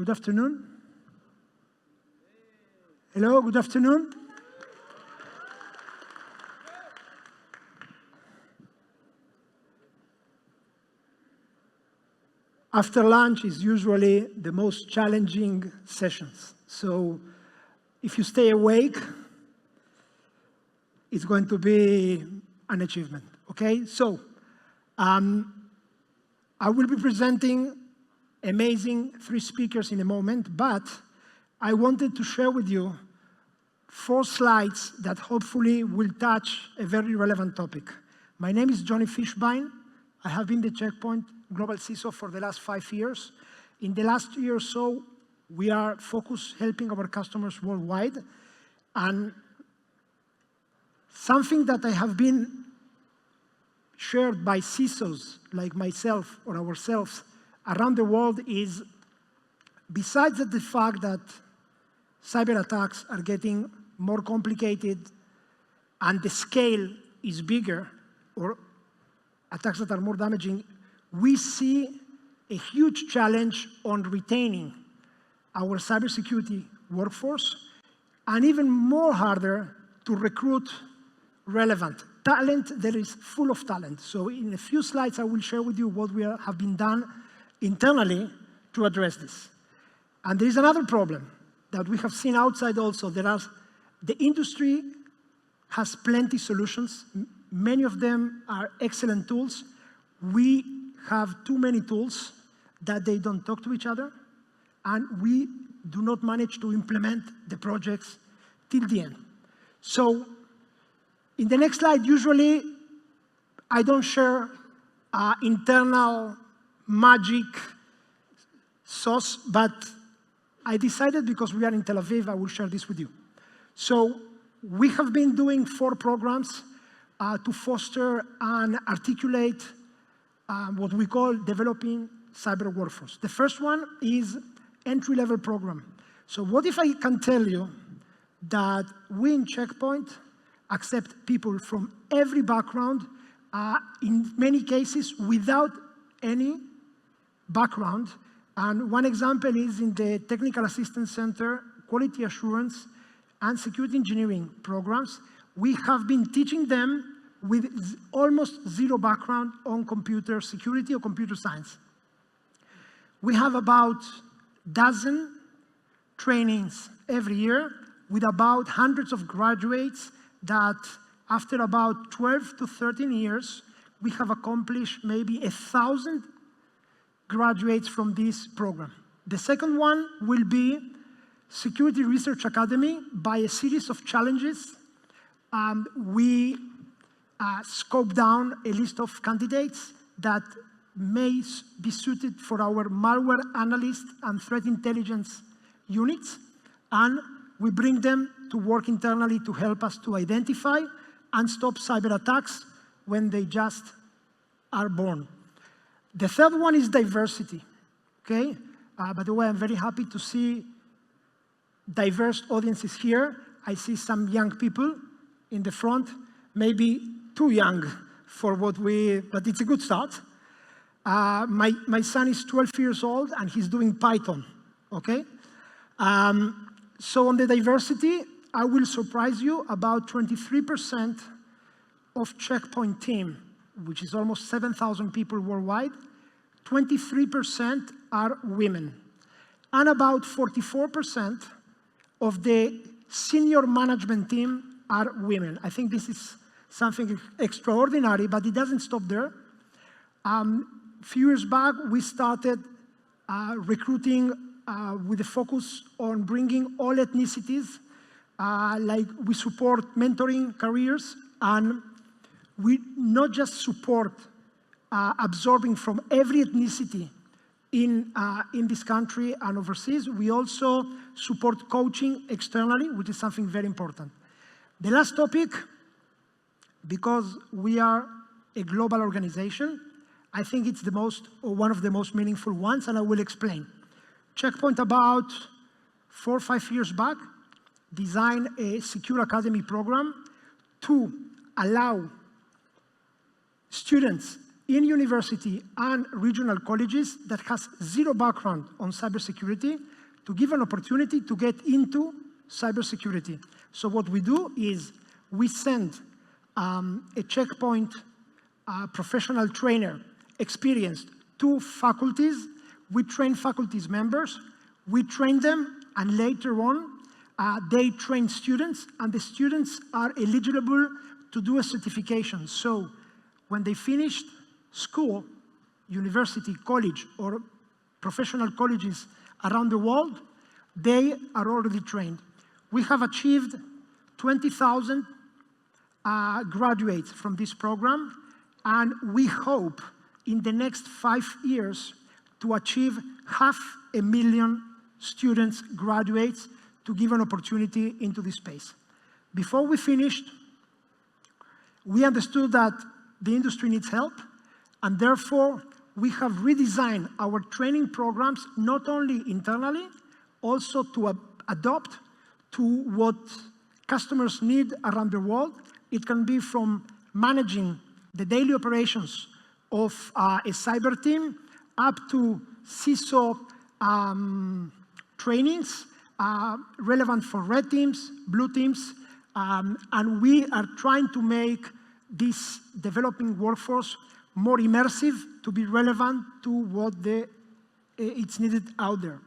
Good afternoon. Hello, good afternoon. After lunch is usually the most challenging sessions. So if you stay awake, it's going to be an achievement, okay? So I will be presenting amazing 3 speakers in a moment, but I wanted to share with you 4 slides that hopefully will touch a very relevant topic. My name is Jony Fischbein. I have been the Check Point Global CISO for the last 5 years. In the last year or so, we are focused helping our customers worldwide. And something that I have been shared by CISOs like myself or ourselves around the world is, besides the fact that cyber attacks are getting more complicated and the scale is bigger, or attacks that are more damaging, we see a huge challenge on retaining our cybersecurity workforce, and even more harder to recruit relevant talent that is full of talent. So in a few slides, I will share with you what we have been done internally to address this. And there is another problem that we have seen outside also. The industry has plenty solutions. Many of them are excellent tools. We have too many tools that they don't talk to each other, and we do not manage to implement the projects till the end. So in the next slide, usually I don't share internal magic sauce, but I decided, because we are in Tel Aviv, I will share this with you. So we have been doing 4 programs to foster and articulate what we call developing cyber workforce. The first one is entry-level program. So what if I can tell you that we in Check Point accept people from every background, in many cases without any background. And one example is in the Technical Assistance Center, Quality Assurance, and Security Engineering programs. We have been teaching them with almost 0 background on computer security or computer science. We have about 12 trainings every year with about hundreds of graduates that after about 12 to 13 years, we have accomplished maybe 1,000 graduates from this program. The second one will be Security Research Academy. By a series of challenges, we scope down a list of candidates that may be suited for our malware analyst and threat intelligence units, and we bring them to work internally to help us to identify and stop cyber attacks when they just are born. The third one is diversity, okay? By the way, I'm very happy to see diverse audiences here. I see some young people in the front, maybe too young for what but it's a good start. My son is 12 years old and he's doing Python, okay? So on the diversity, I will surprise you, about 23% of Check Point team, which is almost 7,000 people worldwide, 23% are women. And about 44% of the senior management team are women. I think this is something extraordinary, but it doesn't stop there. A few years back, we started recruiting with a focus on bringing all ethnicities. Like we support mentoring careers, and we not just support absorbing from every ethnicity in this country and overseas, we also support coaching externally, which is something very important. The last topic, because we are a global organization, I think it's the most, or one of the most meaningful ones, and I will explain. Check Point about 4 or 5 years back designed a Secure Academy program to allow students in university and regional colleges that has zero background on cybersecurity to give an opportunity to get into cybersecurity. So what we do is we send a checkpoint professional trainer, experienced, to faculties. We train faculties members. We train them, and later on, they train students, and the students are eligible to do a certification. So when they finished school, university, college, or professional colleges around the world, they are already trained. We have achieved 20,000 graduates from this program, and we hope in the next 5 years to achieve 500,000 students, graduates, to give an opportunity into this space. Before we finished, we understood that the industry needs help, and therefore we have redesigned our training programs, not only internally, also to adapt to what customers need around the world. It can be from managing the daily operations of a cyber team up to CISO trainings relevant for red teams, blue teams, and we are trying to make this developing workforce more immersive to be relevant to what it's needed out there.